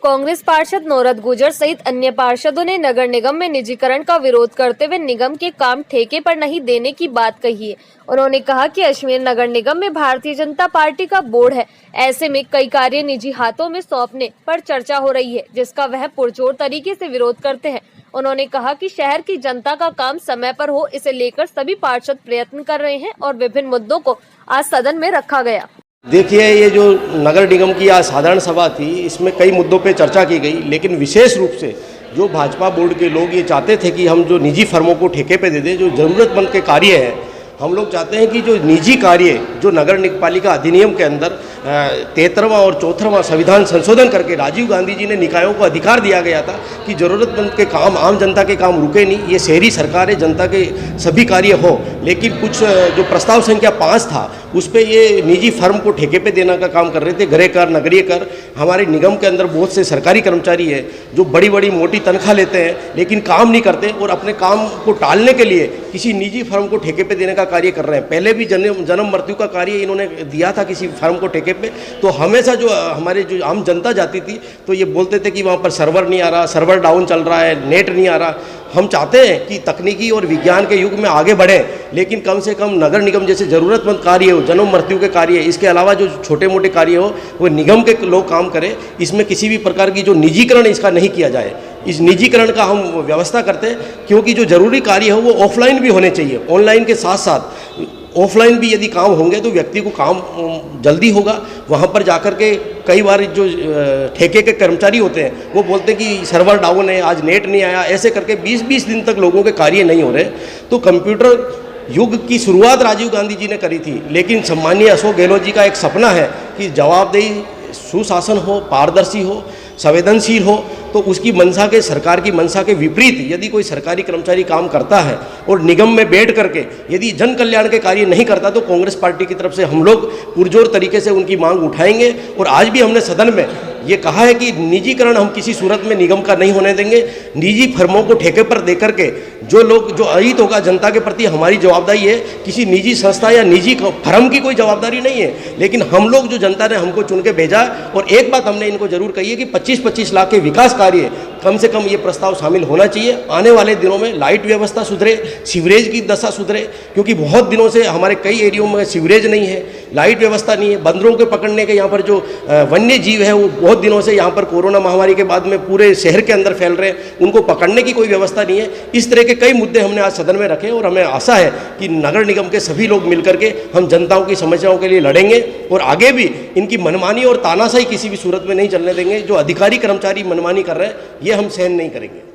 कांग्रेस पार्षद नौरत गुजर सहित अन्य पार्षदों ने नगर निगम में निजीकरण का विरोध करते हुए निगम के काम ठेके पर नहीं देने की बात कही है। उन्होंने कहा कि अजमेर नगर निगम में भारतीय जनता पार्टी का बोर्ड है, ऐसे में कई कार्य निजी हाथों में सौंपने पर चर्चा हो रही है, जिसका वह पुरजोर तरीके से विरोध करते हैं। उन्होंने कहा कि शहर की जनता का काम समय पर हो, इसे लेकर सभी पार्षद प्रयत्न कर रहे हैं और विभिन्न मुद्दों को आज सदन में रखा गया। देखिए, ये जो नगर निगम की आज साधारण सभा थी, इसमें कई मुद्दों पे चर्चा की गई, लेकिन विशेष रूप से जो भाजपा बोर्ड के लोग ये चाहते थे कि हम जो निजी फर्मों को ठेके पे दे दें, जो ज़रूरतमंद के कार्य हैं, हम लोग चाहते हैं कि जो निजी कार्य जो नगर पालिका अधिनियम के अंदर 73वां और 74वां संविधान संशोधन करके राजीव गांधी जी ने निकायों को अधिकार दिया गया था कि ज़रूरतमंद के काम, आम जनता के काम रुके नहीं, ये शहरी सरकार है, जनता के सभी कार्य हो। लेकिन कुछ जो प्रस्ताव संख्या 5 था, उस पर ये निजी फर्म को ठेके पे देने का काम कर रहे थे। गृह कर, नगरीय कर, हमारे निगम के अंदर बहुत से सरकारी कर्मचारी है जो बड़ी बड़ी मोटी तनख्वाह लेते हैं लेकिन काम नहीं करते और अपने काम को टालने के लिए किसी निजी फर्म को ठेके पे देने का कार्य कर रहे हैं। पहले भी जन्म मृत्यु का कार्य इन्होंने दिया था किसी फर्म को ठेके पे, तो हमेशा जो हमारे जो आम जनता जाती थी तो ये बोलते थे कि वहाँ पर सर्वर नहीं आ रहा, सर्वर डाउन चल रहा है, नेट नहीं आ रहा। हम चाहते हैं कि तकनीकी और विज्ञान के युग में आगे बढ़ें, लेकिन कम से कम नगर निगम जैसे ज़रूरतमंद कार्य हो, जन्म मृत्यु के कार्य, इसके अलावा जो छोटे मोटे कार्य हो वो निगम के लोग काम करें। इसमें किसी भी प्रकार की जो निजीकरण इसका नहीं किया जाए। इस निजीकरण का हम व्यवस्था करते हैं, क्योंकि जो ज़रूरी कार्य हो वो ऑफलाइन भी होने चाहिए। ऑनलाइन के साथ साथ ऑफलाइन भी यदि काम होंगे तो व्यक्ति को काम जल्दी होगा। वहाँ पर जाकर के कई बार जो ठेके के कर्मचारी होते हैं वो बोलते हैं कि सर्वर डाउन है, आज नेट नहीं आया, ऐसे करके 20-20 दिन तक लोगों के कार्य नहीं हो रहे। तो कंप्यूटर युग की शुरुआत राजीव गांधी जी ने करी थी, लेकिन सम्मानीय अशोक गहलोत जी का एक सपना है कि जवाबदेही, सुशासन हो, पारदर्शी हो, संवेदनशील हो। तो उसकी मंशा के, सरकार की मंशा के विपरीत यदि कोई सरकारी कर्मचारी काम करता है और निगम में बैठ करके यदि जन कल्याण के कार्य नहीं करता, तो कांग्रेस पार्टी की तरफ से हम लोग पुरजोर तरीके से उनकी मांग उठाएंगे। और आज भी हमने सदन में ये कहा है कि निजीकरण हम किसी सूरत में निगम का नहीं होने देंगे। निजी फर्मों को ठेके पर देकर के जो लोग, जो अहित होगा जनता के प्रति, हमारी जवाबदारी है। किसी निजी संस्था या निजी फर्म की कोई जवाबदारी नहीं है, लेकिन हम लोग जो जनता ने हमको चुन के भेजा। और एक बात हमने इनको जरूर कही है कि 25-25 लाख के विकास कार्य कम से कम ये प्रस्ताव शामिल होना चाहिए। आने वाले दिनों में लाइट व्यवस्था सुधरे, सीवरेज की दशा सुधरे, क्योंकि बहुत दिनों से हमारे कई एरियो में सीवरेज नहीं है, लाइट व्यवस्था नहीं है। बंदरों के पकड़ने के यहाँ पर जो वन्य जीव है वो बहुत दिनों से यहाँ पर कोरोना महामारी के बाद में पूरे शहर के अंदर फैल रहे हैं, उनको पकड़ने की कोई व्यवस्था नहीं है। इस तरह के कई मुद्दे हमने आज सदन में रखे और हमें आशा है कि नगर निगम के सभी लोग मिलकर के हम जनताओं की समस्याओं के लिए लड़ेंगे और आगे भी इनकी मनमानी और तानाशाही किसी भी सूरत में नहीं चलने देंगे। जो अधिकारी कर्मचारी मनमानी कर रहे हैं ये हम सहन नहीं करेंगे।